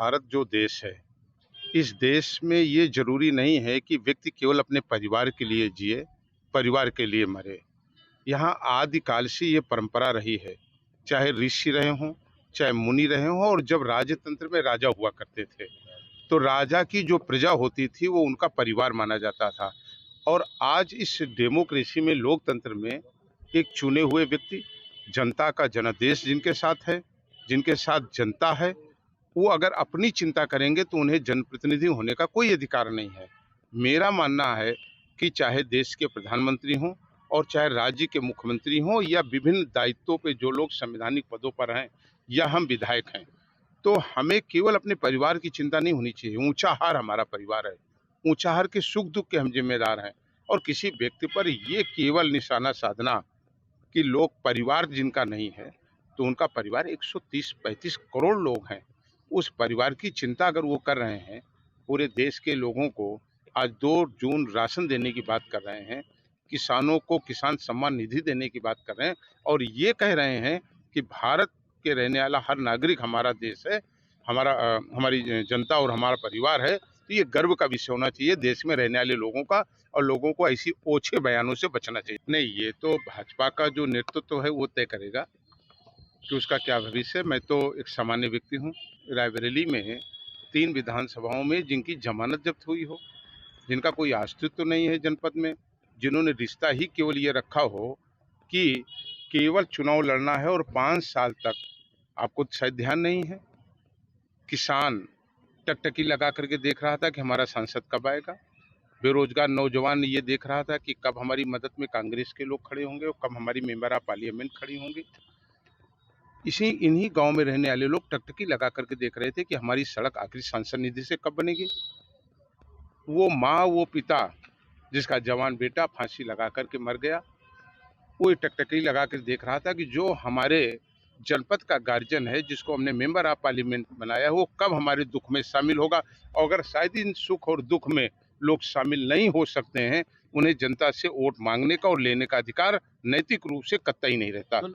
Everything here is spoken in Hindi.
भारत जो देश है, इस देश में ये ज़रूरी नहीं है कि व्यक्ति केवल अपने परिवार के लिए जिए, परिवार के लिए मरे। यहाँ आदिकाल से ये परंपरा रही है, चाहे ऋषि रहे हों, चाहे मुनि रहे हों और जब राजतंत्र में राजा हुआ करते थे, तो राजा की जो प्रजा होती थी वो उनका परिवार माना जाता था। और आज इस डेमोक्रेसी में, लोकतंत्र में एक चुने हुए व्यक्ति, जनता का जनादेश जिनके साथ है, जिनके साथ जनता है, वो अगर अपनी चिंता करेंगे तो उन्हें जनप्रतिनिधि होने का कोई अधिकार नहीं है। मेरा मानना है कि चाहे देश के प्रधानमंत्री हों और चाहे राज्य के मुख्यमंत्री हों या विभिन्न दायित्वों पे जो लोग संवैधानिक पदों पर हैं या हम विधायक हैं, तो हमें केवल अपने परिवार की चिंता नहीं होनी चाहिए। ऊंचाहार हमारा परिवार है, ऊंचाहार के सुख दुख के हम जिम्मेदार हैं। और किसी व्यक्ति पर ये केवल निशाना साधना कि लोग परिवार जिनका नहीं है, तो उनका परिवार 130-35 करोड़ लोग हैं, उस परिवार की चिंता अगर वो कर रहे हैं, पूरे देश के लोगों को आज 2 जून राशन देने की बात कर रहे हैं, किसानों को किसान सम्मान निधि देने की बात कर रहे हैं और ये कह रहे हैं कि भारत के रहने वाला हर नागरिक हमारा देश है, हमारी जनता और हमारा परिवार है, तो ये गर्व का विषय होना चाहिए देश में रहने वाले लोगों का। और लोगों को ऐसी ओछे बयानों से बचना चाहिए। नहीं, ये तो भाजपा का जो नेतृत्व है वो तय करेगा कि उसका क्या भविष्य है। मैं तो एक सामान्य व्यक्ति हूँ। रायबरेली में 3 विधानसभाओं में जिनकी जमानत जब्त हुई हो, जिनका कोई अस्तित्व नहीं है जनपद में, जिन्होंने रिश्ता ही केवल ये रखा हो कि केवल चुनाव लड़ना है और 5 साल तक, आपको शायद ध्यान नहीं है, किसान टकटकी लगा करके देख रहा था कि हमारा सांसद कब आएगा। बेरोजगार नौजवान ये देख रहा था कि कब हमारी मदद में कांग्रेस के लोग खड़े होंगे और कब हमारी मेंबर ऑफ पार्लियामेंट खड़ी होंगी। इन्हीं गांव में रहने वाले लोग टकटकी लगा करके देख रहे थे कि हमारी सड़क आखिरी सांसद निधि से कब बनेगी। वो माँ, वो पिता जिसका जवान बेटा फांसी लगा करके मर गया, वो टकटकी लगा कर देख रहा था कि जो हमारे जनपद का गार्जियन है, जिसको हमने मेंबर ऑफ पार्लियामेंट बनाया, वो कब हमारे दुख में शामिल होगा। और अगर शायद इन सुख और दुख में लोग शामिल नहीं हो सकते हैं, उन्हें जनता से वोट मांगने का और लेने का अधिकार नैतिक रूप से कतई नहीं रहता।